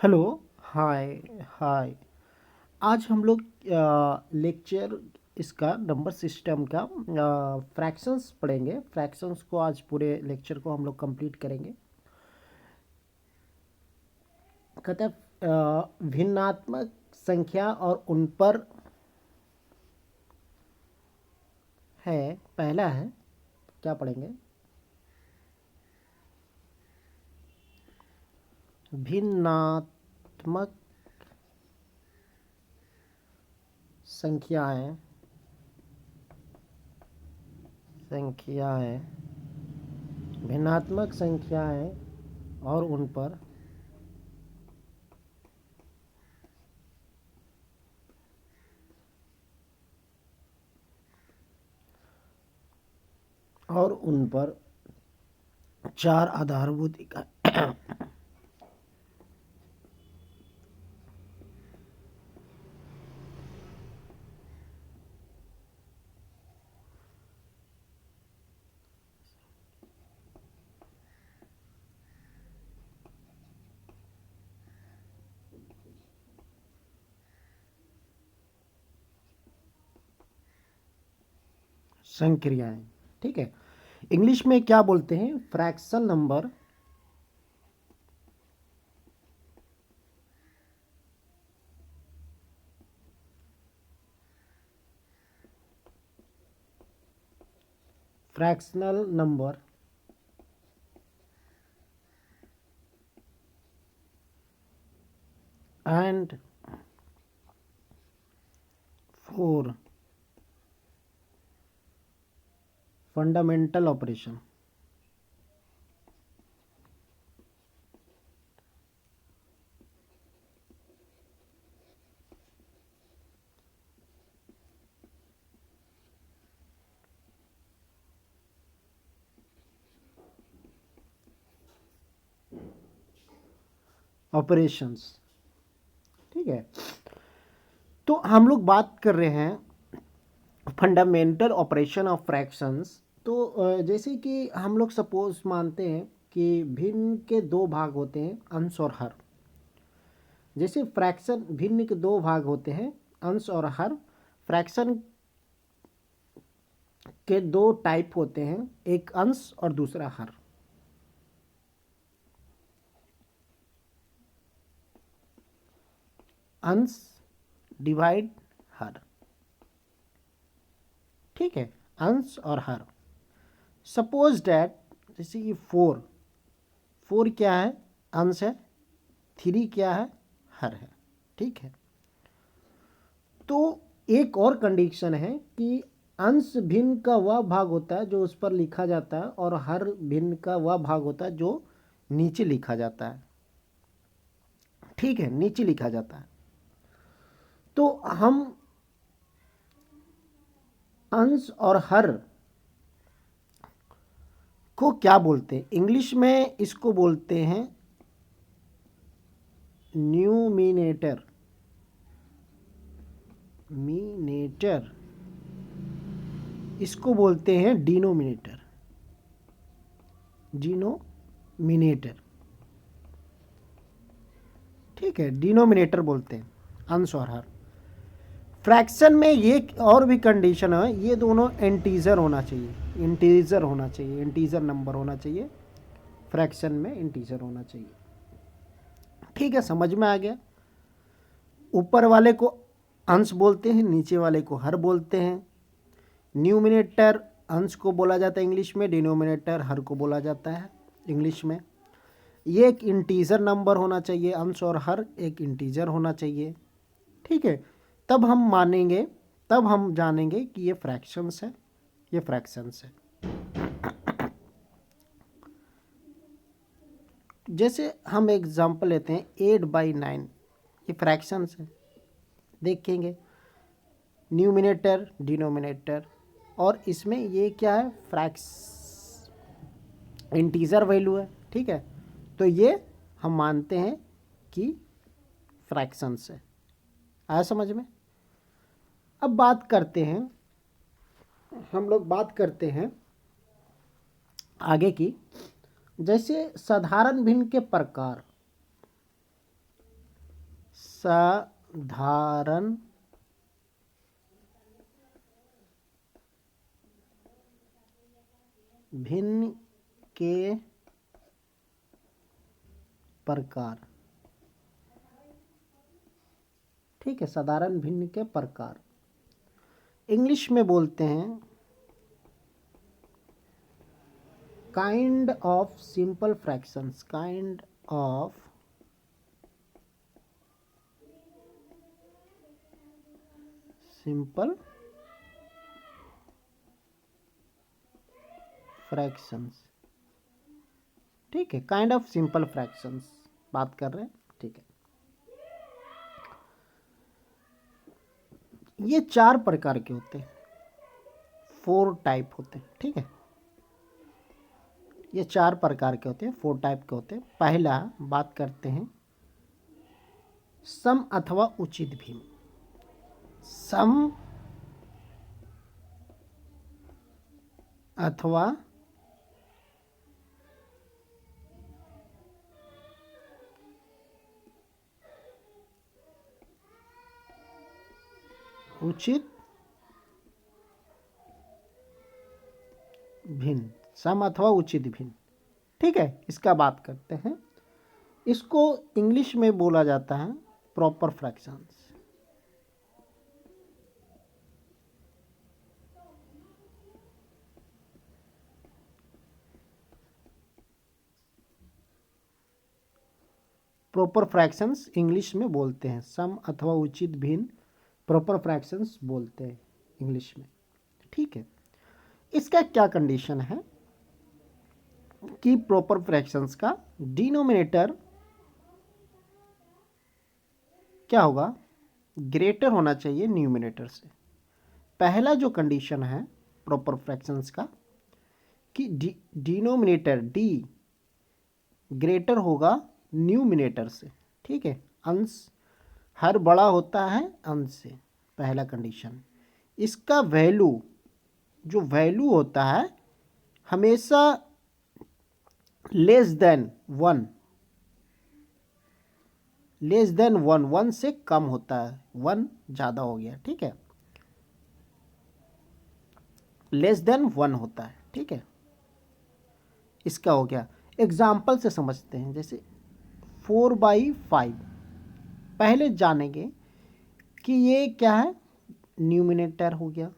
Hello. हाय। हाय। आज हम लोग लेक्चर इसका नंबर सिस्टम का फ्रैक्शंस पढ़ेंगे। फ्रैक्शंस को आज पूरे लेक्चर को हम लोग कंप्लीट करेंगे। कहते हैं भिन्नात्मक संख्या और उन पर है। पहला है, क्या पढ़ेंगे? भिन्नात्मक संख्याएं संख्याएं भिन्नात्मक संख्याएं और उन पर चार आधारभूत इकाई। संक्रियाएं। ठीक है। इंग्लिश में क्या बोलते हैं? Fraction number. Fractional number and four fundamental operation. Operations. ठीक है। तो हम लोग बात कर रहे हैं फंडामेंटल ऑपरेशन ऑफ फ्रैक्शंस। तो जैसे कि हम लोग सपोज मानते हैं कि भिन्न के दो भाग होते हैं, अंश और हर। जैसे फ्रैक्शन भिन्न के दो भाग होते हैं, अंश और हर। फ्रैक्शन के दो टाइप होते हैं, एक अंश और दूसरा हर। अंश डिवाइड हर। ठीक है। अंश और हर। सपोज डैट जैसे ये फोर, फोर क्या है? अंश है। थ्री क्या है? हर है। ठीक है। तो एक और कंडीशन है कि अंश भिन्न का वह भाग होता है जो उस पर लिखा जाता है, और हर भिन्न का वह भाग होता है जो नीचे लिखा जाता है। ठीक है, नीचे लिखा जाता है। तो हम अंश और हर को क्या बोलते हैं? इंग्लिश में इसको बोलते हैं न्यूमिनेटर। मीनेटर। इसको बोलते हैं डिनोमिनेटर। डिनोमिनेटर। ठीक है, डिनोमिनेटर बोलते हैं अंश और हर। फ्रैक्शन में ये और भी कंडीशन है, ये दोनों इंटीजर होना चाहिए। इंटीजर होना चाहिए, इंटीजर नंबर होना चाहिए। फ्रैक्शन में इंटीजर होना चाहिए। ठीक है, समझ में आ गया। ऊपर वाले को अंश बोलते हैं, नीचे वाले को हर बोलते हैं। न्यूमिनेटर अंश को बोला जाता है इंग्लिश में, डिनोमिनेटर हर को बोला जाता है इंग्लिश में। ये एक इंटीजर नंबर होना चाहिए, अंश और हर एक इंटीजर होना चाहिए। ठीक है, तब हम मानेंगे, तब हम जानेंगे कि ये फ्रैक्शंस है, ये फ्रैक्शंस है। जैसे हम एग्जांपल लेते हैं 8/9, ये फ्रैक्शंस है। देखेंगे न्यूमिनेटर डिनोमिनेटर, और इसमें ये क्या है? इंटीजर वैल्यू है। ठीक है, तो ये हम मानते हैं कि फ्रैक्शंस है। आया समझ में? अब बात करते हैं, हम लोग बात करते हैं आगे की। जैसे साधारण भिन्न के प्रकार। साधारण भिन्न के प्रकार। ठीक है, साधारण भिन्न के प्रकार इंग्लिश में बोलते हैं kind of simple fractions, kind of simple fractions. ठीक है, काइंड ऑफ सिंपल फ्रैक्शंस बात कर रहे हैं। ठीक है, ये 4 प्रकार के होते हैं, 4 टाइप होते हैं। ठीक है, ये 4 प्रकार के होते हैं, 4 टाइप के होते हैं। पहला बात करते हैं सम अथवा उचित भिन्न। सम अथवा उचित भिन्न, सम अथवा उचित भिन्न। ठीक है, इसका बात करते हैं। इसको इंग्लिश में बोला जाता है proper fractions. Proper fractions English में बोलते हैं, सम अथवा उचित भिन्न प्रॉपर फ्रैक्शंस बोलते हैं इंग्लिश में। ठीक है, इसका क्या कंडीशन है कि प्रॉपर फ्रैक्शंस का डिनोमिनेटर क्या होगा, ग्रेटर होना चाहिए न्यूमिनेटर से। पहला जो कंडीशन है प्रॉपर फ्रैक्शंस का कि डिनोमिनेटर डी ग्रेटर होगा न्यूमिनेटर से। ठीक है, अंश हर बड़ा होता है अंश से, पहला कंडीशन। इसका वैल्यू, जो वैल्यू होता है हमेशा लेस देन 1, लेस देन 1, 1 से कम होता है, 1 ज़्यादा हो गया। ठीक है, लेस देन 1 होता है। ठीक है, इसका हो गया। एग्जाम्पल से समझते हैं, जैसे 4/5। पहले जानेंगे कि ये क्या है, न्यूमिनेटर हो गया,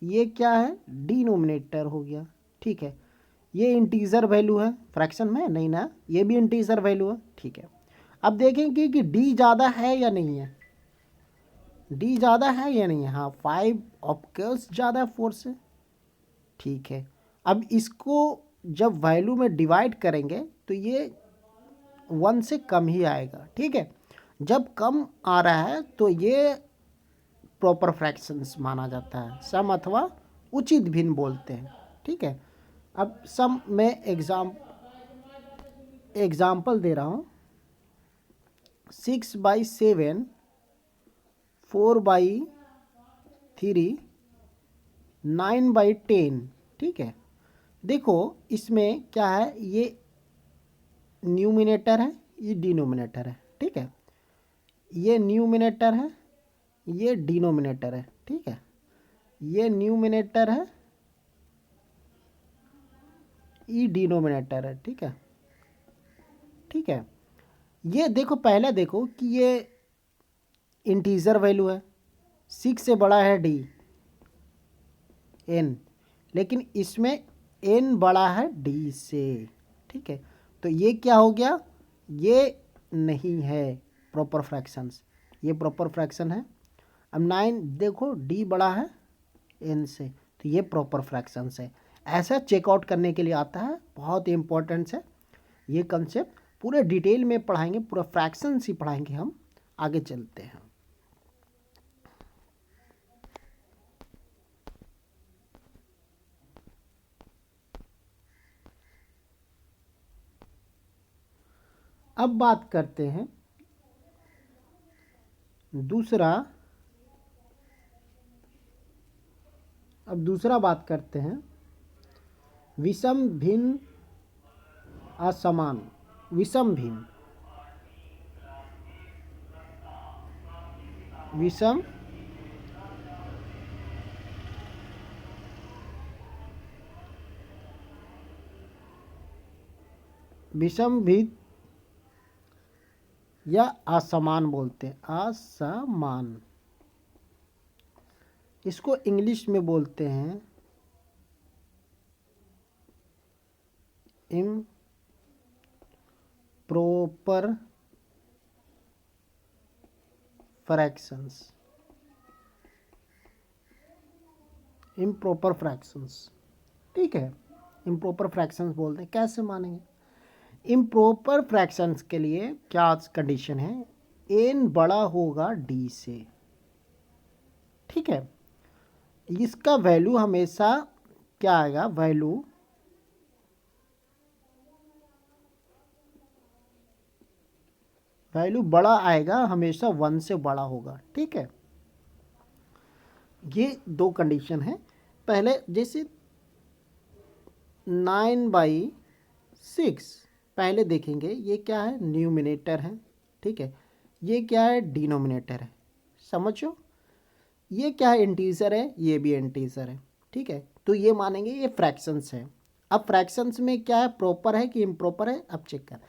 ये क्या है, डिनोमिनेटर हो गया। ठीक है, ये इंटीजर वैल्यू है, फ्रैक्शन में नहीं ना, ये भी इंटीजर वैल्यू है। ठीक है, अब देखेंगे कि डी ज़्यादा है या नहीं है, डी ज़्यादा है या नहीं है। हाँ, 5 ऑफकोर्स ज़्यादा है 4 से। ठीक है, अब इसको जब वैल्यू में डिवाइड करेंगे तो ये 1 से कम ही आएगा। ठीक है, जब कम आ रहा है तो ये प्रॉपर फ्रैक्शंस माना जाता है, सम अथवा उचित भिन्न बोलते हैं। ठीक है, अब सम में एग्जाम्पल दे रहा हूँ। 6/7, 4/3, 9/10। ठीक है, देखो इसमें क्या है, ये न्यूमिनेटर है, ये डिनोमिनेटर है। ठीक है, ये न्यूमिनेटर है, ये डिनोमिनेटर है। ठीक है, ये न्यूमिनेटर है, ये डिनोमिनेटर है। ठीक है, ठीक है, ये देखो, पहले देखो कि ये इंटीजर वैल्यू है, 6 से बड़ा है डी एन, लेकिन इसमें एन बड़ा है डी से। ठीक है, तो ये क्या हो गया, ये नहीं है प्रॉपर फ्रैक्शंस, ये प्रॉपर फ्रैक्शन है। अब 9 देखो, डी बड़ा है एन से, तो ये प्रॉपर फ्रैक्शंस है। ऐसा चेकआउट करने के लिए आता है, बहुत इंपॉर्टेंट है ये कंसेप्ट। पूरे डिटेल में पढ़ाएंगे, पूरा फ्रैक्शंस ही पढ़ाएंगे हम। आगे चलते हैं। अब बात करते हैं दूसरा बात करते हैं विषम भिन्न असमान। विषम भिन्न, विषम विषम भिन्न या असमान बोलते हैं, असमान। इसको इंग्लिश में बोलते हैं इम्प्रॉपर फ्रैक्शंस, इम्प्रॉपर फ्रैक्शंस। ठीक है, इम्प्रॉपर फ्रैक्शंस बोलते हैं। कैसे मानेंगे? इम्प्रॉपर फ्रैक्शंस के लिए क्या कंडीशन है? एन बड़ा होगा डी से। ठीक है, इसका वैल्यू हमेशा क्या आएगा? वैल्यू बड़ा आएगा, हमेशा 1 से बड़ा होगा। ठीक है, ये दो कंडीशन है। पहले जैसे 9/6 पहले देखेंगे, ये क्या है? न्यूमिनेटर है। ठीक है, ये क्या है? डिनोमिनेटर है। समझो, ये क्या है? इंटीजर है, ये भी इंटीजर है। ठीक है, तो ये मानेंगे ये फ्रैक्शंस है। अब फ्रैक्शंस में क्या है? प्रॉपर है कि इम्प्रॉपर है? अब चेक कर।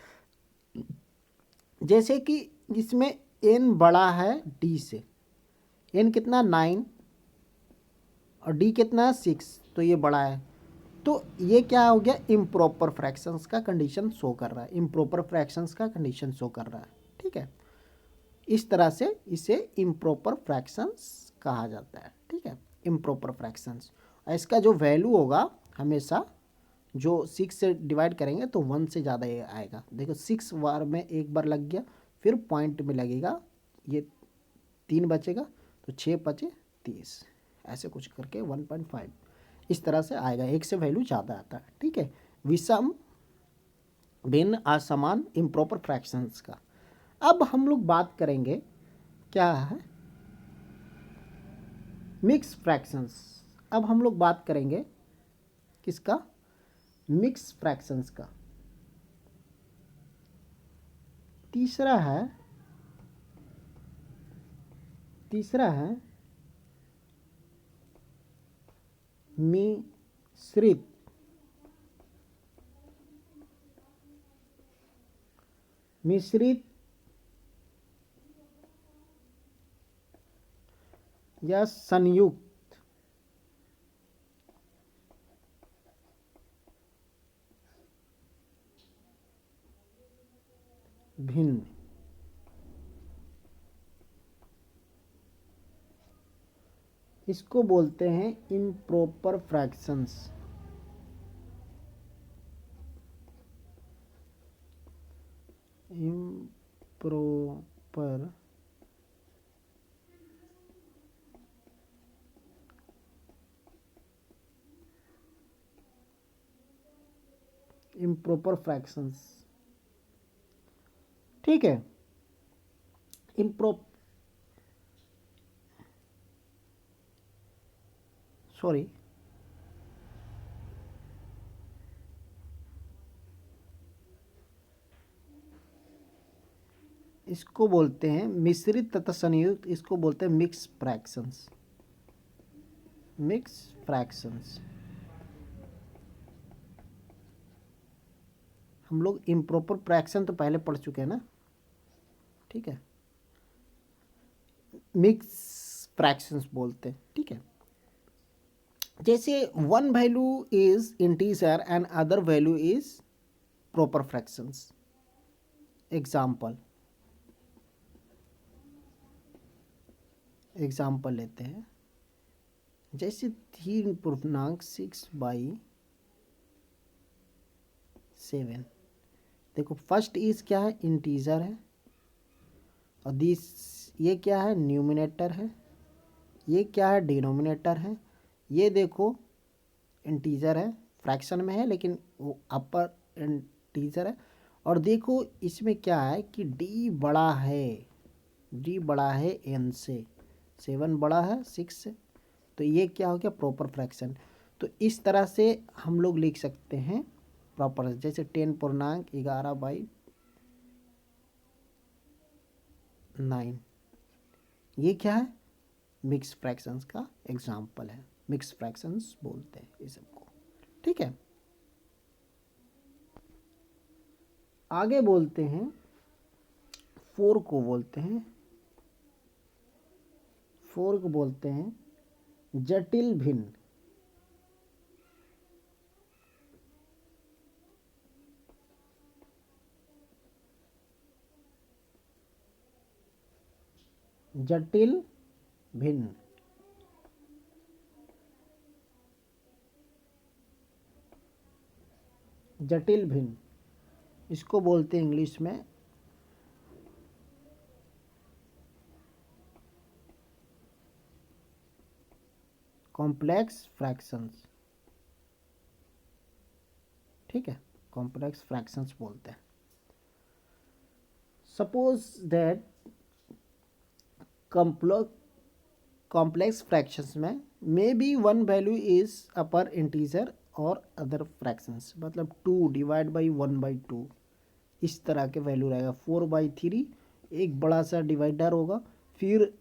जैसे कि इसमें एन बड़ा है डी से। एन कितना? 9 और डी कितना है? 6, तो ये बड़ा है। तो ये क्या हो गया? इम्प्रॉपर फ्रैक्शंस का कंडीशन शो कर रहा है, इम्प्रॉपर फ्रैक्शंस का कंडीशन शो कर रहा है। ठीक है, इस तरह से इसे इम्प्रॉपर फ्रैक्शंस कहा जाता है। ठीक है, इम्प्रॉपर फ्रैक्शंस। इसका जो वैल्यू होगा हमेशा, जो 6 से डिवाइड करेंगे तो 1 से ज़्यादा ये आएगा। देखो 6 बार में एक बार लग गया, फिर पॉइंट में लगेगा, ये 3 बचेगा, तो 6 बचे 30, ऐसे कुछ करके 1.5 इस तरह से आएगा। एक से वैल्यू ज़्यादा आता है। ठीक है, विषम भिन्न असमान इम्प्रॉपर फ्रैक्शंस का। अब हम लोग बात करेंगे क्या है? Mix fractions. अब हम लोग बात करेंगे किसका? मिक्स फ्रैक्शंस का। तीसरा है मिश्रित या संयुक्त भिन्न। इसको बोलते हैं इम्प्रॉपर फ्रैक्शंस। Improper fractions. ठीक है, सॉरी, इसको बोलते हैं मिश्रित तथा संयुक्त। इसको बोलते हैं मिक्स फ्रैक्शंस। Mix fractions. हम लोग इम्प्रॉपर फ्रैक्शन तो पहले पढ़ चुके हैं ना। ठीक है, मिक्स फ्रैक्शंस बोलते हैं। ठीक है, जैसे one value is integer and other value is proper fractions. Example लेते हैं। जैसे 3/6/7। देखो फर्स्ट इज क्या है? इंटीजर है, और ये क्या है? न्यूमिनेटर है। ये क्या है? डिनोमिनेटर है। ये देखो इंटीजर है, फ्रैक्शन में है लेकिन वो अपर इंटीजर है। और देखो इसमें क्या है कि डी बड़ा है एन से, 7 बड़ा है 6 से, तो ये क्या हो गया? Proper fraction. तो इस तरह से हम लोग लिख सकते हैं प्रॉपर। जैसे 10.11/9, ये क्या है, मिक्स फ्रैक्शंस का एग्जाम्पल है, मिक्स फ्रैक्शंस बोलते हैं ये सबको। ठीक है, आगे बोलते हैं, फोर को बोलते हैं, फोर को बोलते हैं जटिल भिन्न। जटिल भिन्न, जटिल भिन्न, इसको बोलते हैं इंग्लिश में कॉम्प्लेक्स फ्रैक्शंस। ठीक है, कॉम्प्लेक्स फ्रैक्शंस बोलते हैं। सपोज दैट कॉम्प्लेक्स फ्रैक्शंस में may be one value is upper integer और अदर फ्रैक्शंस, मतलब 2/1/2 इस तरह के वैल्यू रहेगा। 4/3 एक बड़ा सा डिवाइडर होगा, फिर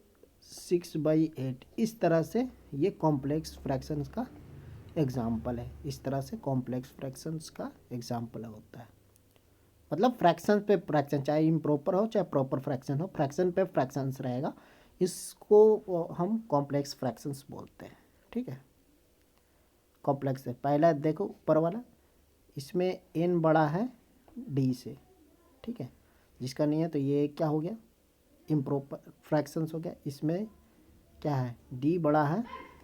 6/8, इस तरह से ये कॉम्प्लेक्स फ्रैक्शंस का एग्जाम्पल है। इस तरह से कॉम्प्लेक्स फ्रैक्शंस का एग्जाम्पल होता है। मतलब फ्रैक्शन पे फ्रैक्शन, चाहे इम्प्रॉपर हो चाहे प्रॉपर फ्रैक्शन हो, फ्रैक्शन पे फ्रैक्शंस रहेगा, इसको हम कॉम्प्लेक्स फ्रैक्शंस बोलते हैं। ठीक है, कॉम्प्लेक्स है। पहला देखो ऊपर वाला, इसमें n बड़ा है d से। ठीक है, जिसका नहीं है तो ये क्या हो गया, इम्प्रॉपर फ्रैक्शंस हो गया। इसमें क्या है, d बड़ा है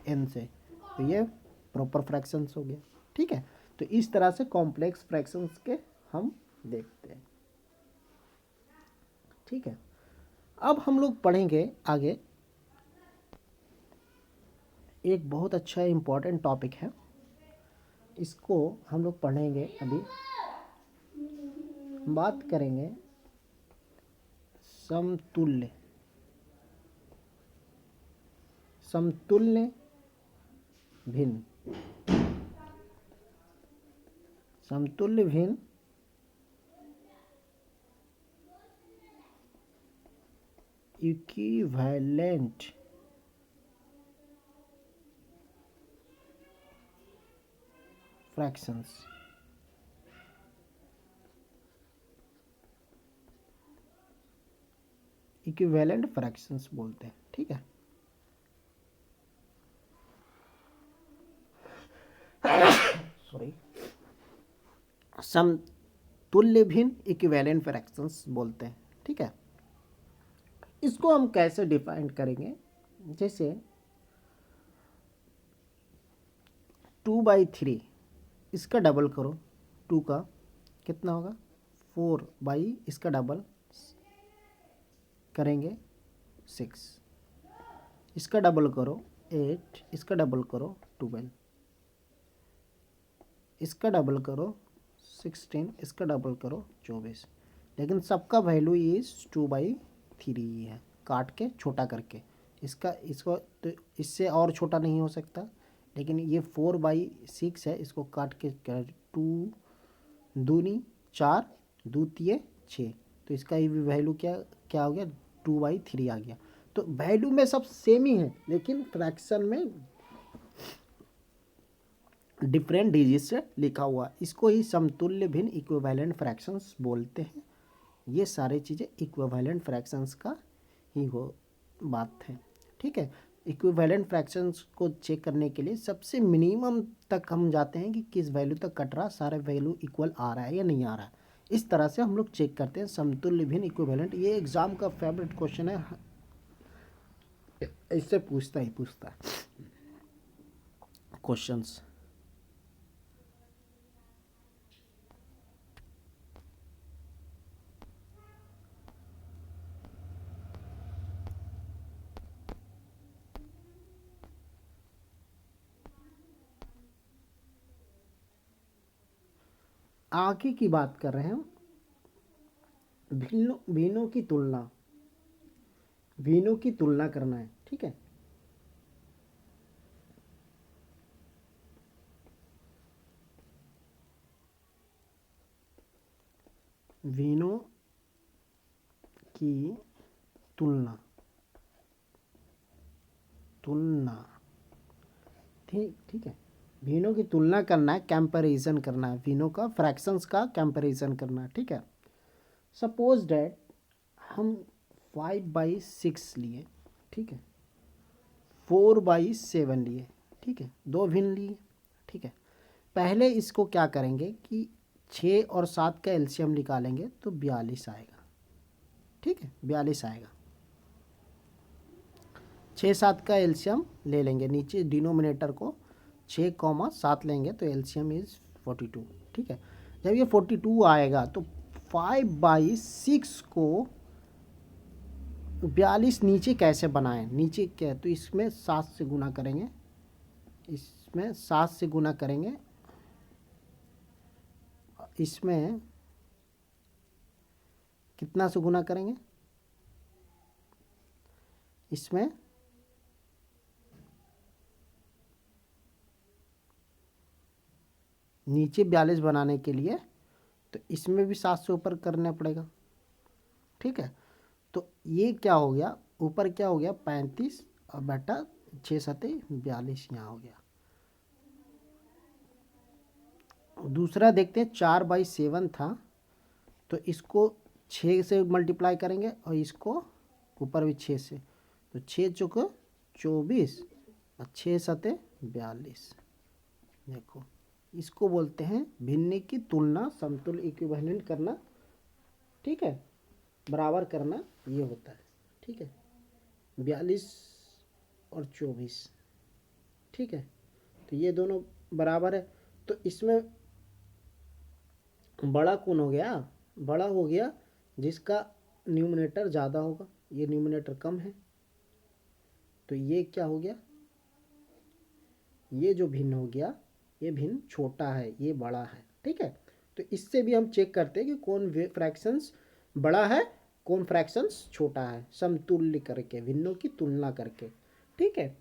n से, तो ये प्रॉपर फ्रैक्शंस हो गया। ठीक है, तो इस तरह से कॉम्प्लेक्स फ्रैक्शंस के हम देखते हैं। ठीक है, अब हम लोग पढ़ेंगे आगे, एक बहुत अच्छा इम्पोर्टेंट टॉपिक है, इसको हम लोग पढ़ेंगे अभी। बात करेंगे समतुल्य, समतुल्य भिन्न, समतुल्य भिन्न इक्विवेलेंट फ्रैक्शंस। इक्विवेलेंट फ्रैक्शंस बोलते हैं। ठीक है, सॉरी, समतुल्य भिन्न इक्विवेलेंट फ्रैक्शंस बोलते हैं। ठीक है, इसको हम कैसे डिफाइन करेंगे, जैसे 2/3, इसका डबल करो, 2 का कितना होगा 4, इसका डबल करेंगे 6, इसका डबल करो 8, इसका डबल करो 12, इसका डबल करो 16, इसका डबल करो 24। लेकिन सबका वैल्यू इज 2/3 है, काट के छोटा करके। इसको तो इससे और छोटा नहीं हो सकता, लेकिन ये 4/6 है, इसको काट के 2 दूनी 4, द्वितीय 6, तो इसका ये वैल्यू क्या क्या हो गया, 2/3 आ गया। तो वैल्यू में सब सेम ही है, लेकिन फ्रैक्शन में डिफरेंट डिजिट से लिखा हुआ, इसको ही समतुल्य भिन्न इक्विवेलेंट फ्रैक्शंस बोलते हैं। ये सारी चीज़ें इक्विवेलेंट फ्रैक्शंस का ही हो बात है। ठीक है, इक्विवेलेंट फ्रैक्शंस को चेक करने के लिए सबसे मिनिमम तक हम जाते हैं कि किस वैल्यू तक कट रहा, सारे वैल्यू इक्वल आ रहा है या नहीं आ रहा है। इस तरह से हम लोग चेक करते हैं समतुल्य भिन्न इक्विवेलेंट। ये एग्जाम का फेवरेट क्वेश्चन है, इससे पूछता है क्वेश्चंस। आगे की बात कर रहे हैं हम, भिन्नों की तुलना, भिन्नों की तुलना करना है। ठीक है, भिन्नों की तुलना, तुलना, ठीक है, भिन्नों की तुलना करना है, कंपैरिजन करना है, भिन्नों का फ्रैक्शंस का कंपैरिजन करना है, ठीक है। सपोज डैट हम 5/6 लिए, ठीक है, 4/7 लिए, ठीक है, दो भिन्न लिए, ठीक है। पहले इसको क्या करेंगे कि 6 और 7 का एलसीएम निकालेंगे तो 42 आएगा, ठीक है, 42 आएगा। 6-7 का एलसीएम ले लेंगे, नीचे डिनोमिनेटर को 6, 7 लेंगे तो एलसीएम इज़ 42, ठीक है। जब ये 42 आएगा तो 5/6 को 42 नीचे कैसे बनाएं, नीचे क्या, तो इसमें 7 से गुना करेंगे, इसमें 7 से गुना करेंगे, इसमें कितना से गुना करेंगे, इसमें नीचे 42 बनाने के लिए तो इसमें भी 7 से ऊपर करना पड़ेगा, ठीक है। तो ये क्या हो गया, ऊपर क्या हो गया 35 और बेटा 6×7 42 यहाँ हो गया। दूसरा देखते हैं, 4/7 था तो इसको 6 से मल्टीप्लाई करेंगे और इसको ऊपर भी 6 से, तो 6×4 24 और 6×7 42। देखो इसको बोलते हैं भिन्न की तुलना, समतुल्य इक्विवेलेंट करना, ठीक है, बराबर करना, ये होता है, ठीक है। 42 और 24, ठीक है, तो ये दोनों बराबर है, तो इसमें बड़ा कौन हो गया, बड़ा हो गया जिसका न्यूमरेटर ज़्यादा होगा, ये न्यूमरेटर कम है, तो ये क्या हो गया, ये जो भिन्न हो गया ये भिन्न छोटा है, ये बड़ा है, ठीक है। तो इससे भी हम चेक करते हैं कि कौन फ्रैक्शंस बड़ा है, कौन फ्रैक्शंस छोटा है, समतुल्य करके, भिन्नों की तुलना करके, ठीक है।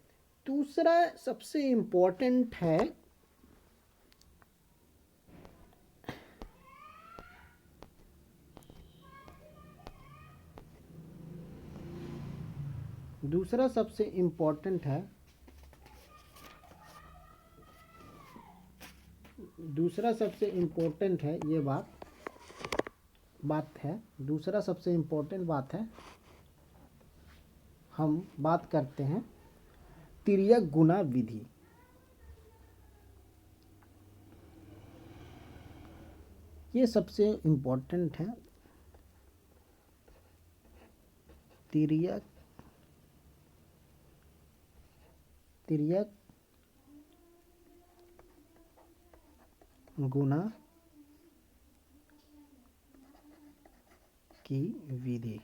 दूसरा सबसे इम्पोर्टेंट है, दूसरा सबसे इम्पोर्टेंट है, दूसरा सबसे इम्पोर्टेंट है, ये बात है, दूसरा सबसे इम्पोर्टेंट बात है, हम बात करते हैं तिर्यक गुणा विधि। ये सबसे इम्पोर्टेंट है, तिर्यक गुणा की विधि,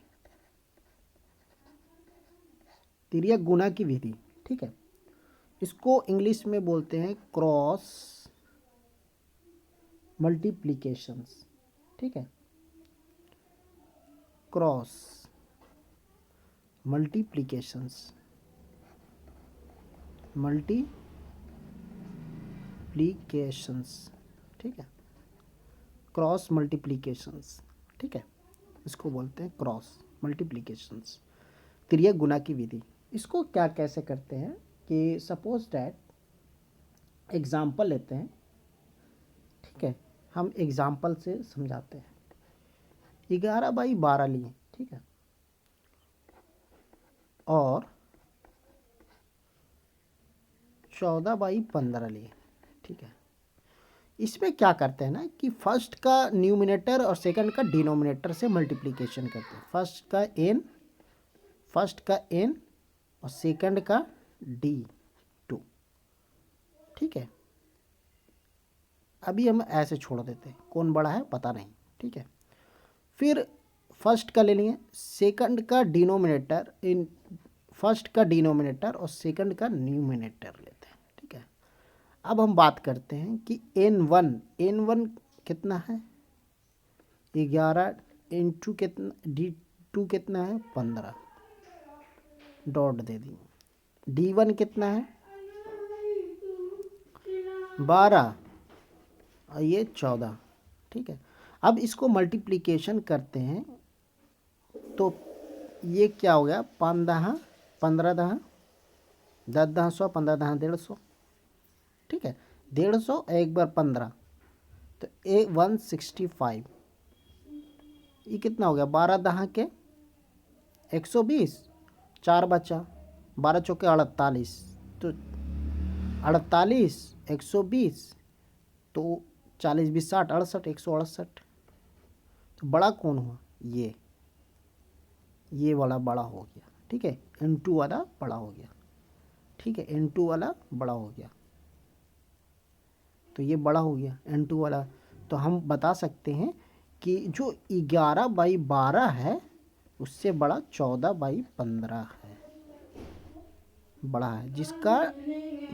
तिर्यक गुणा की विधि, ठीक है। इसको इंग्लिश में बोलते हैं क्रॉस मल्टीप्लिकेशंस, ठीक है, क्रॉस मल्टीप्लिकेशंस, ठीक है, क्रॉस मल्टीप्लिकेशंस, ठीक है, इसको बोलते हैं क्रॉस मल्टीप्लिकेशंस, तिर्यक गुणा की विधि। इसको क्या कैसे करते हैं कि सपोज डैट एग्जाम्पल लेते हैं, ठीक है, हम एग्जाम्पल से समझाते हैं। 11/12 लिए, ठीक है, और 14/15 लिए, ठीक है। इसमें क्या करते हैं ना कि फर्स्ट का न्यूमिनेटर और सेकंड का डिनोमिनेटर से मल्टीप्लिकेशन करते हैं, फर्स्ट का n और सेकंड का d2, ठीक है। अभी हम ऐसे छोड़ देते हैं, कौन बड़ा है पता नहीं, ठीक है। फिर फर्स्ट का ले लेंगे, सेकंड का डिनोमिनेटर, इन फर्स्ट का डिनोमिनेटर और सेकंड का न्यूमिनेटर लेते हैं, ठीक है। अब हम बात करते हैं कि n1 कितना है 11 इंटू कितना, d2 कितना है 15, डॉट दे दी। d1 कितना है 12 और ये 14, ठीक है। अब इसको मल्टीप्लिकेशन करते हैं तो ये क्या हो गया 15 10 10 दहाँ 100, 15 दहाँ 150, ठीक है। 150 एक बार 15 तो 165, ये कितना हो गया, 12 दहाँ के 120, 4 बचा, 12 चौके 48, तो 48 120 तो 40 20 60 68, 168। तो बड़ा कौन हुआ, ये वाला बड़ा हो गया, ठीक है। N2 वाला बड़ा हो गया, ठीक है। N2 वाला बड़ा हो गया, तो ये बड़ा हो गया N2 वाला। तो हम बता सकते हैं कि जो 11/12 है उससे बड़ा 14/15 है, बड़ा है। जिसका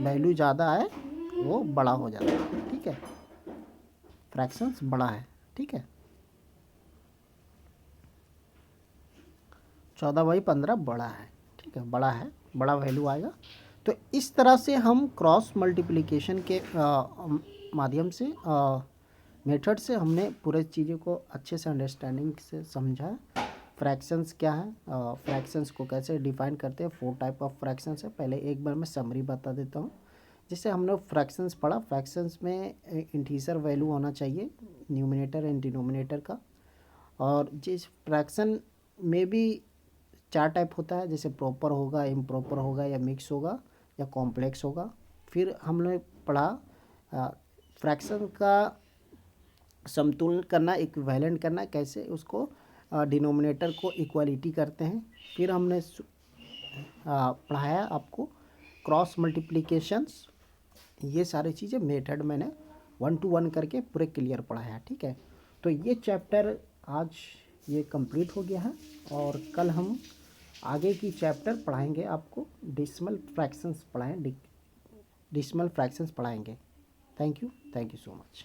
वैल्यू ज़्यादा है वो बड़ा हो जाता है, ठीक है। फ्रैक्शंस बड़ा है, ठीक है। 14/15 बड़ा है, ठीक है, बड़ा है, बड़ा वैल्यू आएगा। तो इस तरह से हम क्रॉस मल्टीप्लिकेशन के माध्यम से मेथड से हमने पूरे चीज़ों को अच्छे से अंडरस्टैंडिंग से समझा। फ्रैक्शंस क्या है, फ्रैक्शंस को कैसे डिफाइन करते हैं, 4 टाइप ऑफ फ्रैक्शंस है। पहले एक बार मैं समरी बता देता हूँ। जैसे हम लोग फ्रैक्शंस पढ़ा, फ्रैक्शंस में इंटीजर वैल्यू होना चाहिए न्यूमिनेटर एंड डिनोमिनेटर का। और जिस फ्रैक्शन में भी 4 टाइप होता है, जैसे प्रॉपर होगा, इम्प्रॉपर होगा, या मिक्स होगा, या कॉम्प्लेक्स होगा। फिर हमने पढ़ा फ्रैक्शन का समतुलन करना, इक्विवेलेंट करना, कैसे उसको डिनोमिनेटर को इक्वालिटी करते हैं। फिर हमने पढ़ाया आपको क्रॉस मल्टीप्लिकेशंस। ये सारी चीज़ें मेथड मैंने 1 to 1 करके पूरे क्लियर पढ़ाया, ठीक है। तो ये चैप्टर आज ये कंप्लीट हो गया है, और कल हम आगे की चैप्टर पढ़ाएंगे आपको, डेसिमल फ्रैक्शंस पढ़ाएंगे। Thank you so much.